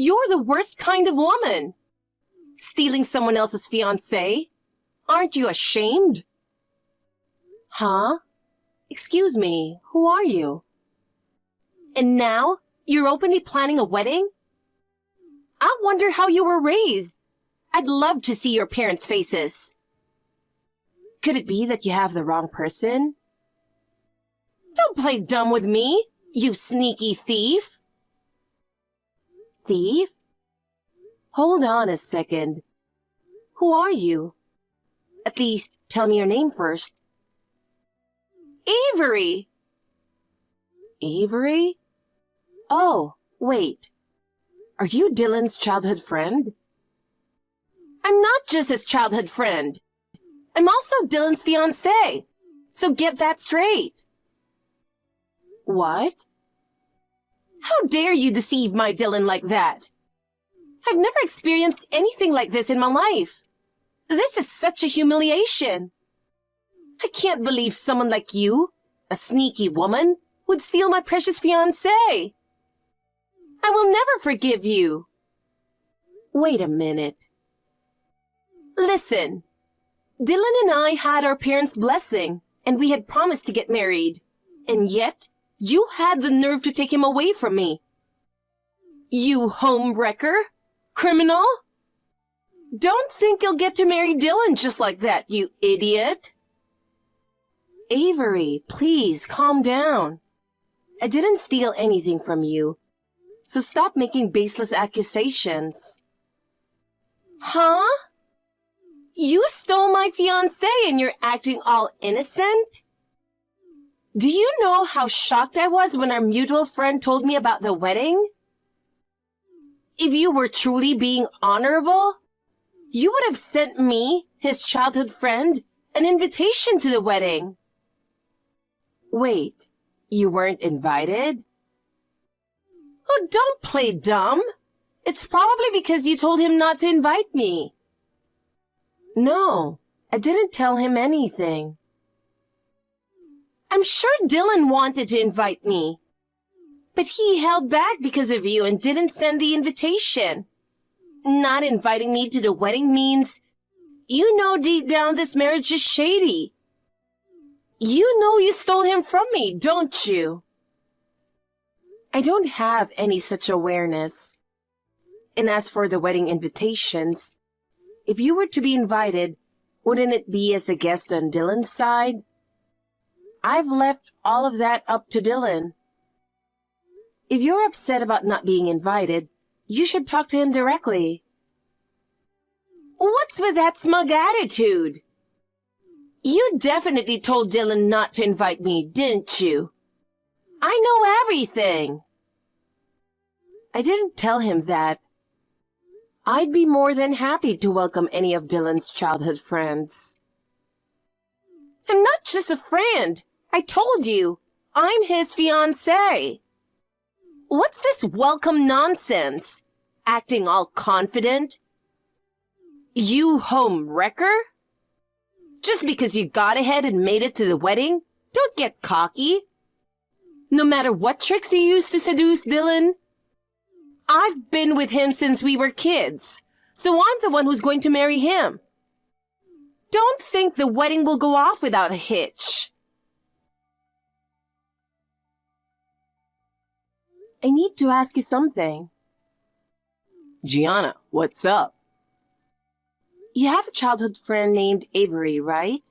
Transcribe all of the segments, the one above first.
You're the worst kind of woman. Stealing someone else's fiancé? Aren't you ashamed? Huh? Excuse me, who are you? And now, you're openly planning a wedding? I wonder how you were raised. I'd love to see your parents' faces. Could it be that you have the wrong person? Don't play dumb with me, you sneaky thief. Thief? Hold on a second. Who are you? At least, tell me your name first. Avery! Avery? Oh, wait. Are you Dylan's childhood friend? I'm not just his childhood friend. I'm also Dylan's fiancé. So get that straight. What? How dare you deceive my Dylan like that? I've never experienced anything like this in my life. This is such a humiliation. I can't believe someone like you, a sneaky woman, would steal my precious fiancé. I will never forgive you. Wait a minute. Listen, Dylan and I had our parents' blessing, and we had promised to get married. And yet, you had the nerve to take him away from me. You homewrecker? Criminal? Don't think you'll get to marry Dylan just like that, you idiot. Avery, please, calm down. I didn't steal anything from you, so stop making baseless accusations. Huh? You stole my fiancé and you're acting all innocent? Do you know how shocked I was when our mutual friend told me about the wedding? If you were truly being honorable, you would have sent me, his childhood friend, an invitation to the wedding. Wait, you weren't invited? Oh, don't play dumb. It's probably because you told him not to invite me. No, I didn't tell him anything. I'm sure Dylan wanted to invite me, but he held back because of you and didn't send the invitation. Not inviting me to the wedding means you know deep down this marriage is shady. You know you stole him from me, don't you? I don't have any such awareness. And as for the wedding invitations, if you were to be invited, wouldn't it be as a guest on Dylan's side? I've left all of that up to Dylan. If you're upset about not being invited, you should talk to him directly. What's with that smug attitude? You definitely told Dylan not to invite me, didn't you? I know everything. I didn't tell him that. I'd be more than happy to welcome any of Dylan's childhood friends. I'm not just a friend. I told you, I'm his fiancé. What's this welcome nonsense? Acting all confident? You home wrecker? Just because you got ahead and made it to the wedding, don't get cocky. No matter what tricks you used to seduce Dylan, I've been with him since we were kids, so I'm the one who's going to marry him. Don't think the wedding will go off without a hitch. I need to ask you something. Gianna, what's up? You have a childhood friend named Avery, right?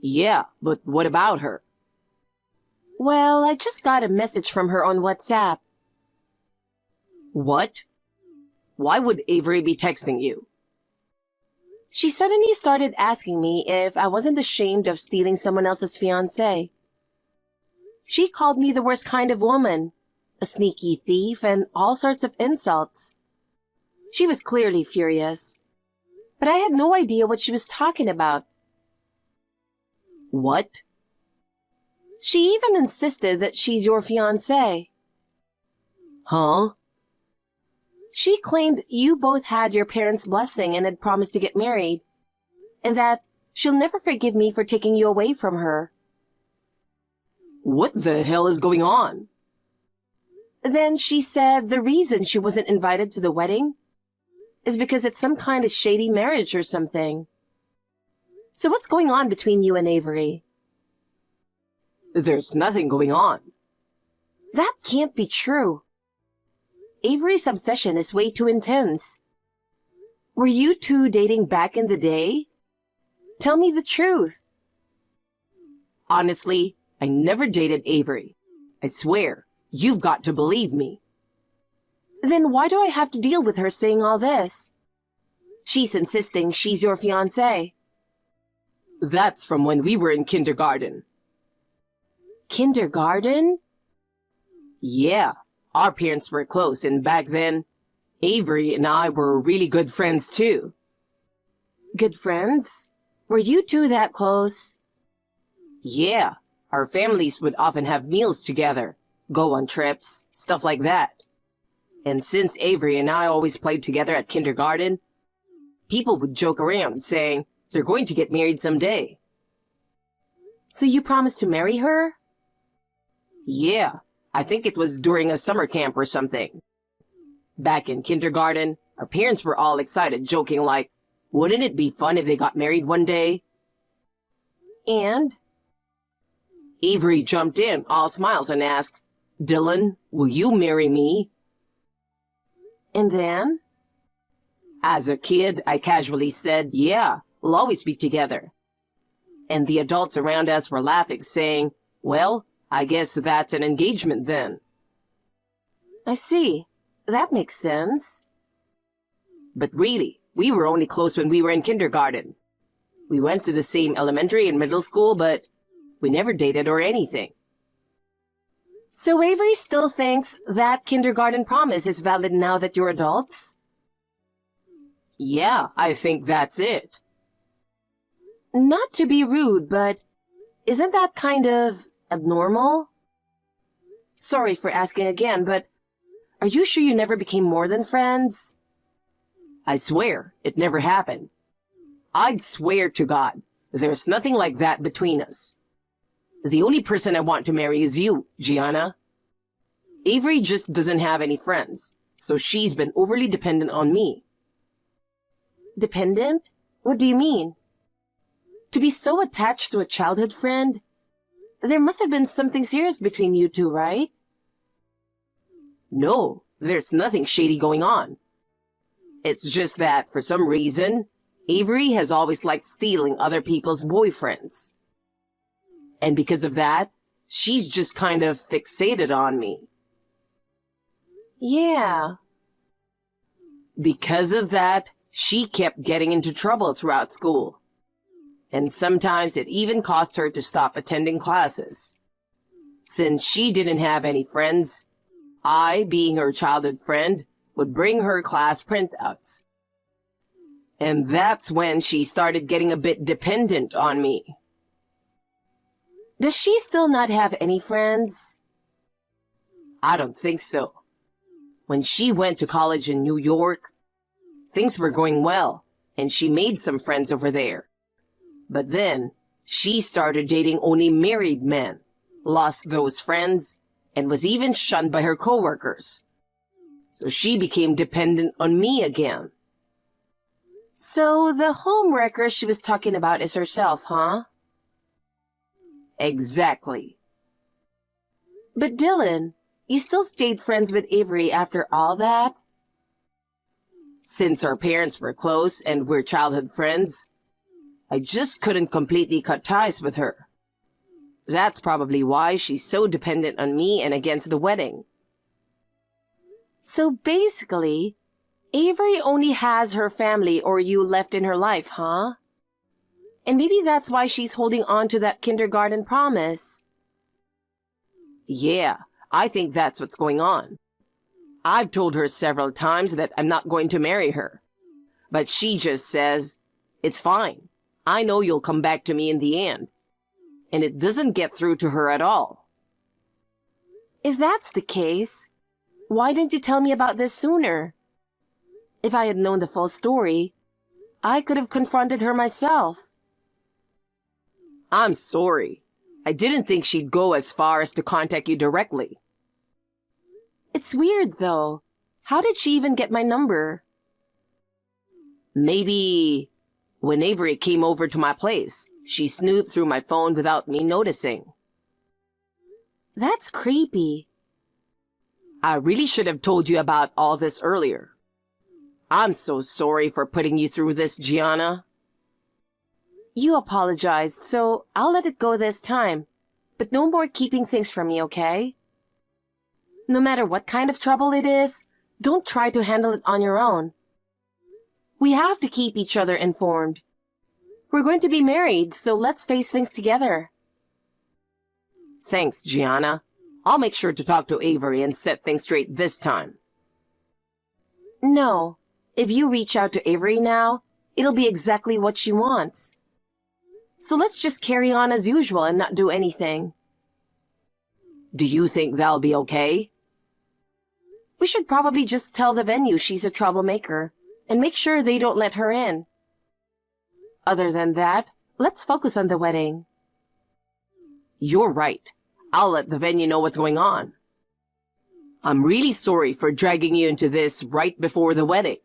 Yeah, but what about her? Well, I just got a message from her on WhatsApp. What? Why would Avery be texting you? She suddenly started asking me if I wasn't ashamed of stealing someone else's fiancé. She called me the worst kind of woman, a sneaky thief, and all sorts of insults. She was clearly furious, but I had no idea what she was talking about. What? She even insisted that she's your fiancé. Huh? She claimed you both had your parents' blessing and had promised to get married, and that she'll never forgive me for taking you away from her. What the hell is going on? Then she said the reason she wasn't invited to the wedding is because it's some kind of shady marriage or something. So what's going on between you and Avery? There's nothing going on. That can't be true. Avery's obsession is way too intense. Were you two dating back in the day? Tell me the truth. Honestly, I never dated Avery. I swear, you've got to believe me. Then why do I have to deal with her saying all this? She's insisting she's your fiancé. That's from when we were in kindergarten. Kindergarten? Yeah, our parents were close, and back then, Avery and I were really good friends too. Good friends? Were you two that close? Yeah, our families would often have meals together, go on trips, stuff like that. And since Avery and I always played together at kindergarten, people would joke around saying they're going to get married someday. So you promised to marry her? Yeah, I think it was during a summer camp or something. Back in kindergarten, our parents were all excited, joking like, wouldn't it be fun if they got married one day? And? Avery jumped in, all smiles, and asked, Dylan, will you marry me? And then? As a kid, I casually said, yeah, we'll always be together. And the adults around us were laughing, saying, well, I guess that's an engagement then. I see. That makes sense. But really, we were only close when we were in kindergarten. We went to the same elementary and middle school, but we never dated or anything. So Avery still thinks that kindergarten promise is valid now that you're adults? Yeah, I think that's it. Not to be rude, but isn't that kind of abnormal? Sorry for asking again, but are you sure you never became more than friends? I swear, it never happened. I'd swear to God, there's nothing like that between us. The only person I want to marry is you, Gianna. Avery just doesn't have any friends, so she's been overly dependent on me. Dependent? What do you mean? To be so attached to a childhood friend? There must have been something serious between you two, right? No, there's nothing shady going on. It's just that, for some reason, Avery has always liked stealing other people's boyfriends. And because of that, she's just kind of fixated on me. Yeah. Because of that, she kept getting into trouble throughout school. And sometimes it even caused her to stop attending classes. Since she didn't have any friends, I, being her childhood friend, would bring her class printouts. And that's when she started getting a bit dependent on me. Does she still not have any friends? I don't think so. When she went to college in New York, things were going well, and she made some friends over there. But then, she started dating only married men, lost those friends, and was even shunned by her coworkers. So she became dependent on me again. So the homewrecker she was talking about is herself, huh? Exactly. But Dylan, you still stayed friends with Avery after all that? Since our parents were close and we're childhood friends, I just couldn't completely cut ties with her. That's probably why she's so dependent on me and against the wedding. So basically, Avery only has her family or you left in her life, huh? And maybe that's why she's holding on to that kindergarten promise. Yeah, I think that's what's going on. I've told her several times that I'm not going to marry her. But she just says, it's fine. I know you'll come back to me in the end. And it doesn't get through to her at all. If that's the case, why didn't you tell me about this sooner? If I had known the full story, I could have confronted her myself. I'm sorry. I didn't think she'd go as far as to contact you directly. It's weird, though. How did she even get my number? Maybe when Avery came over to my place, she snooped through my phone without me noticing. That's creepy. I really should have told you about all this earlier. I'm so sorry for putting you through this, Gianna. You apologized, so I'll let it go this time. But no more keeping things from me, okay? No matter what kind of trouble it is, don't try to handle it on your own. We have to keep each other informed. We're going to be married, so let's face things together. Thanks, Gianna. I'll make sure to talk to Avery and set things straight this time. No. If you reach out to Avery now, it'll be exactly what she wants. So let's just carry on as usual and not do anything. Do you think that'll be okay? We should probably just tell the venue she's a troublemaker and make sure they don't let her in. Other than that, let's focus on the wedding. You're right. I'll let the venue know what's going on. I'm really sorry for dragging you into this right before the wedding.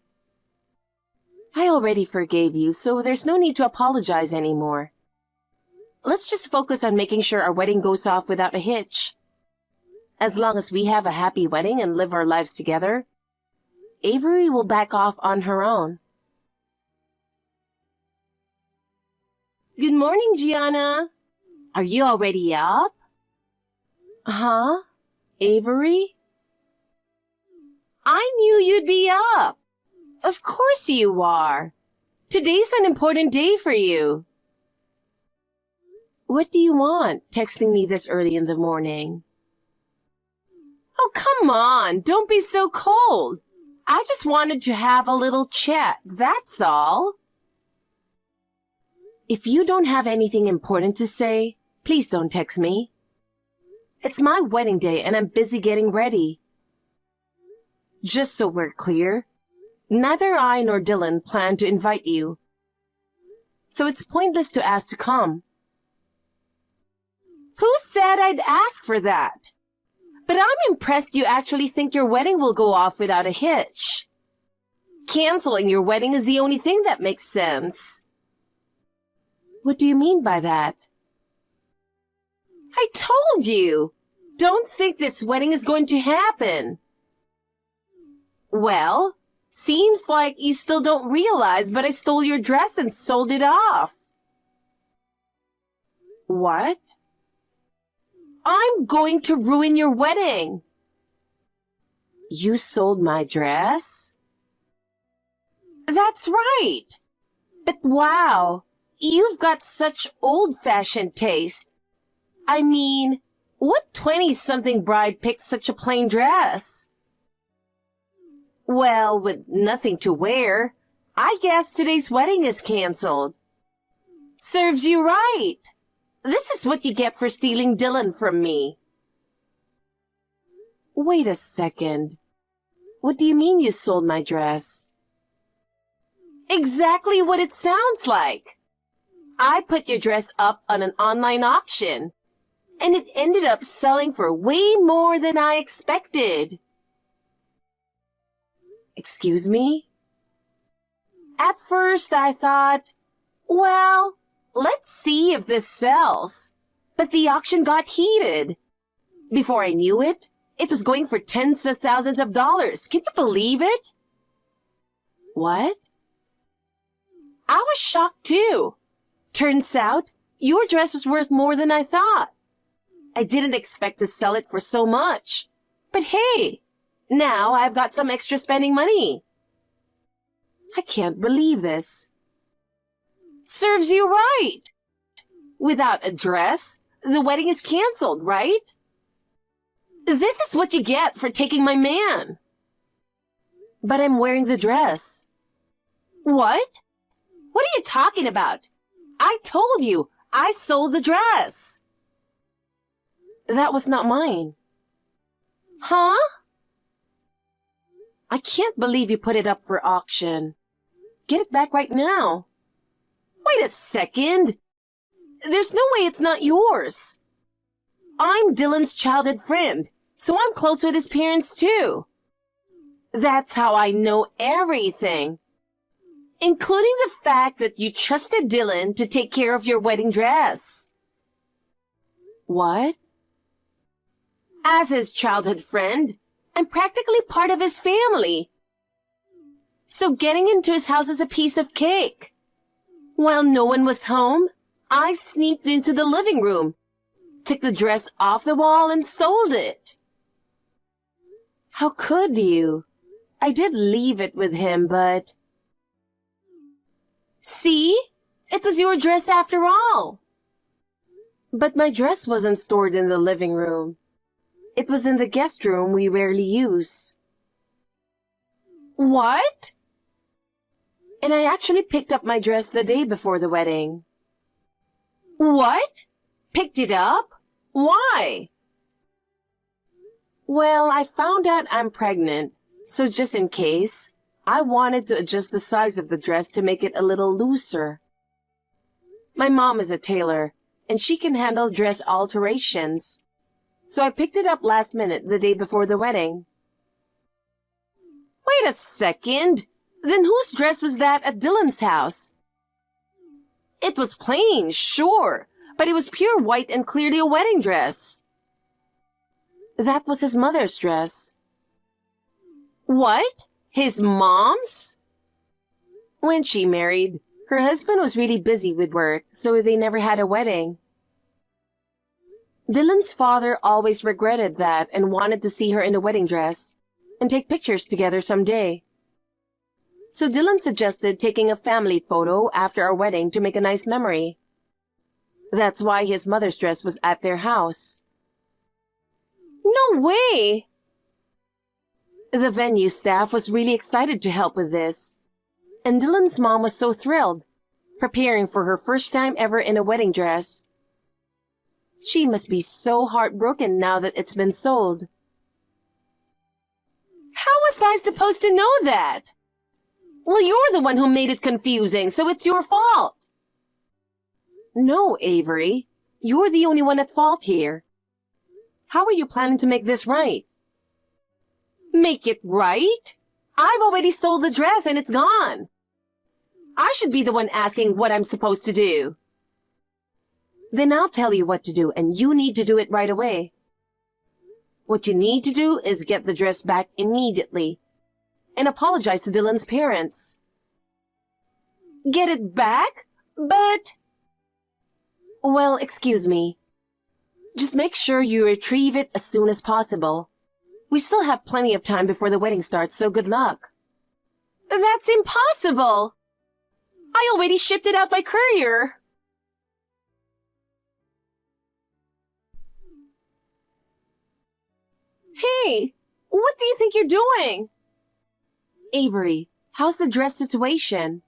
I already forgave you, so there's no need to apologize anymore. Let's just focus on making sure our wedding goes off without a hitch. As long as we have a happy wedding and live our lives together, Avery will back off on her own. Good morning, Gianna. Are you already up? Huh? Avery? I knew you'd be up. Of course you are. Today's an important day for you. What do you want, texting me this early in the morning? Oh, come on. Don't be so cold. I just wanted to have a little chat, that's all. If you don't have anything important to say, please don't text me. It's my wedding day and I'm busy getting ready. Just so we're clear, neither I nor Dylan plan to invite you. So it's pointless to ask to come. Who said I'd ask for that? But I'm impressed you actually think your wedding will go off without a hitch. Canceling your wedding is the only thing that makes sense. What do you mean by that? I told you! Don't think this wedding is going to happen. Well, seems like you still don't realize, but I stole your dress and sold it off. What? I'm going to ruin your wedding. You sold my dress? That's right. But wow, you've got such old-fashioned taste. I mean, what 20-something bride picked such a plain dress? Well, with nothing to wear, I guess today's wedding is canceled. Serves you right. This is what you get for stealing Dylan from me. Wait a second. What do you mean you sold my dress? Exactly what it sounds like. I put your dress up on an online auction, and it ended up selling for way more than I expected. Excuse me? At first I thought, well, let's see if this sells. But the auction got heated. Before I knew it, it was going for tens of thousands of dollars. Can you believe it? What? I was shocked too. Turns out, your dress was worth more than I thought. I didn't expect to sell it for so much. But hey, now I've got some extra spending money. I can't believe this. Serves you right. Without a dress, the wedding is canceled, right? This is what you get for taking my man. But I'm wearing the dress. What? What are you talking about? I told you, I sold the dress. That was not mine. Huh? I can't believe you put it up for auction. Get it back right now. Wait a second. There's no way it's not yours. I'm Dylan's childhood friend. So I'm close with his parents too. That's how I know everything. Including the fact that you trusted Dylan to take care of your wedding dress. What? As his childhood friend, I'm practically part of his family. So getting into his house is a piece of cake. While no one was home, I sneaked into the living room, took the dress off the wall and sold it. How could you? I did leave it with him, but... See? It was your dress after all. But my dress wasn't stored in the living room. It was in the guest room we rarely use. What? And I actually picked up my dress the day before the wedding. What? Picked it up? Why? Well, I found out I'm pregnant, so just in case, I wanted to adjust the size of the dress to make it a little looser. My mom is a tailor, and she can handle dress alterations. So I picked it up last minute the day before the wedding. Wait a second. Then whose dress was that at Dylan's house? It was plain, sure, but it was pure white and clearly a wedding dress. That was his mother's dress. What? His mom's? When she married, her husband was really busy with work, so they never had a wedding. Dylan's father always regretted that and wanted to see her in a wedding dress and take pictures together someday. So Dylan suggested taking a family photo after our wedding to make a nice memory. That's why his mother's dress was at their house. No way! The venue staff was really excited to help with this. And Dylan's mom was so thrilled, preparing for her first time ever in a wedding dress. She must be so heartbroken now that it's been sold. How was I supposed to know that? Well, you're the one who made it confusing, so it's your fault. No, Avery. You're the only one at fault here. How are you planning to make this right? Make it right? I've already sold the dress and it's gone. I should be the one asking what I'm supposed to do. Then I'll tell you what to do, and you need to do it right away. What you need to do is get the dress back immediately and apologize to Dylan's parents. Get it back? But... Well, excuse me. Just make sure you retrieve it as soon as possible. We still have plenty of time before the wedding starts, so good luck. That's impossible! I already shipped it out by courier. Hey, what do you think you're doing? Avery, how's the dress situation?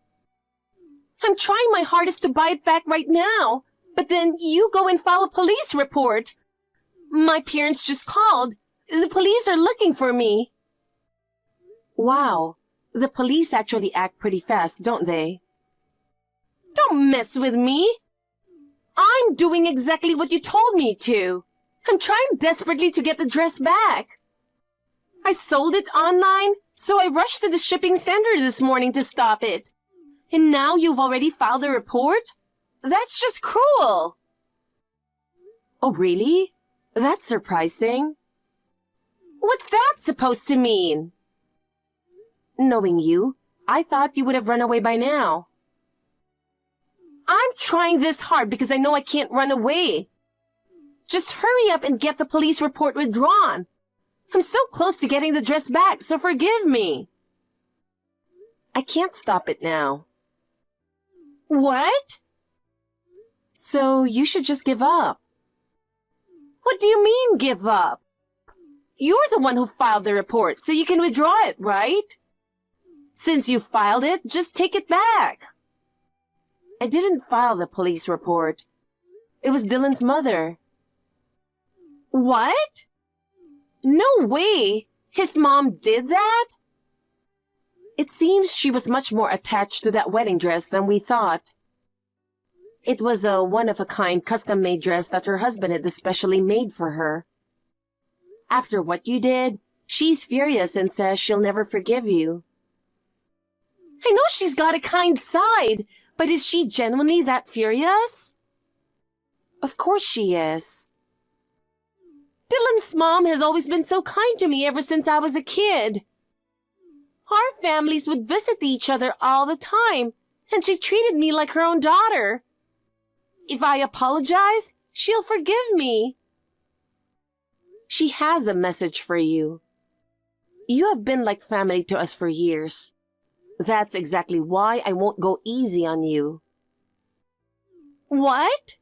I'm trying my hardest to buy it back right now, but then you go and file a police report. My parents just called. The police are looking for me. Wow, the police actually act pretty fast, don't they? Don't mess with me. I'm doing exactly what you told me to. I'm trying desperately to get the dress back. I sold it online, so I rushed to the shipping center this morning to stop it. And now you've already filed a report? That's just cruel. Oh, really? That's surprising. What's that supposed to mean? Knowing you, I thought you would have run away by now. I'm trying this hard because I know I can't run away. Just hurry up and get the police report withdrawn. I'm so close to getting the dress back, so forgive me. I can't stop it now. What? So you should just give up. What do you mean, give up? You're the one who filed the report, so you can withdraw it, right? Since you filed it, just take it back. I didn't file the police report. It was Dylan's mother. What? No way! His mom did that? It seems she was much more attached to that wedding dress than we thought. It was a one-of-a-kind custom-made dress that her husband had especially made for her. After what you did, she's furious and says she'll never forgive you. I know she's got a kind side, but is she genuinely that furious? Of course she is. Dylan's mom has always been so kind to me ever since I was a kid. Our families would visit each other all the time, and she treated me like her own daughter. If I apologize, she'll forgive me. She has a message for you. You have been like family to us for years. That's exactly why I won't go easy on you. What?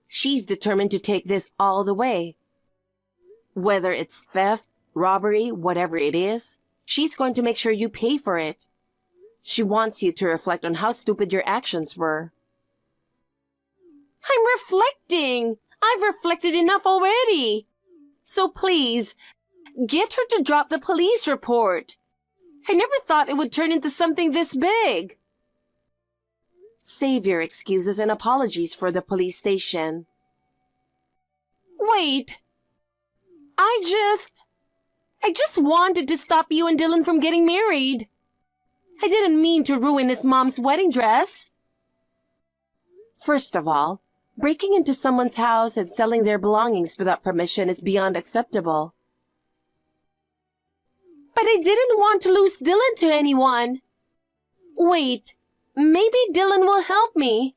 She's determined to take this all the way. Whether it's theft, robbery, whatever it is, she's going to make sure you pay for it. She wants you to reflect on how stupid your actions were. I'm reflecting! I've reflected enough already! So please, get her to drop the police report. I never thought it would turn into something this big. Save your excuses and apologies for the police station. Wait. I just wanted to stop you and Dylan from getting married. I didn't mean to ruin his mom's wedding dress. First of all, breaking into someone's house and selling their belongings without permission is beyond acceptable. But I didn't want to lose Dylan to anyone. Wait, maybe Dylan will help me.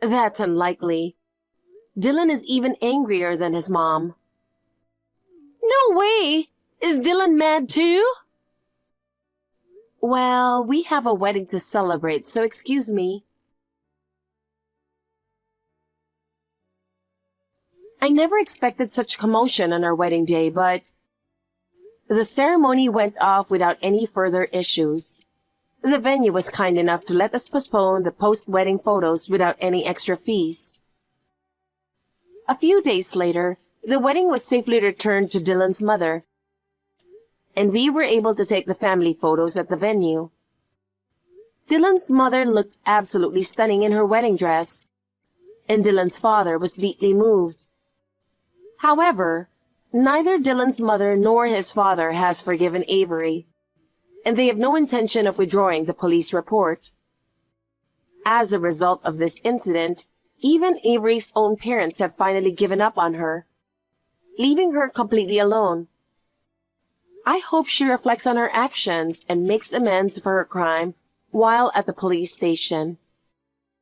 That's unlikely. Dylan is even angrier than his mom. No way! Is Dylan mad too? Well, we have a wedding to celebrate, so excuse me. I never expected such commotion on our wedding day, but the ceremony went off without any further issues. The venue was kind enough to let us postpone the post-wedding photos without any extra fees. A few days later, the wedding was safely returned to Dylan's mother, and we were able to take the family photos at the venue. Dylan's mother looked absolutely stunning in her wedding dress, and Dylan's father was deeply moved. However, neither Dylan's mother nor his father has forgiven Avery, and they have no intention of withdrawing the police report. As a result of this incident, even Avery's own parents have finally given up on her, leaving her completely alone. I hope she reflects on her actions and makes amends for her crime while at the police station.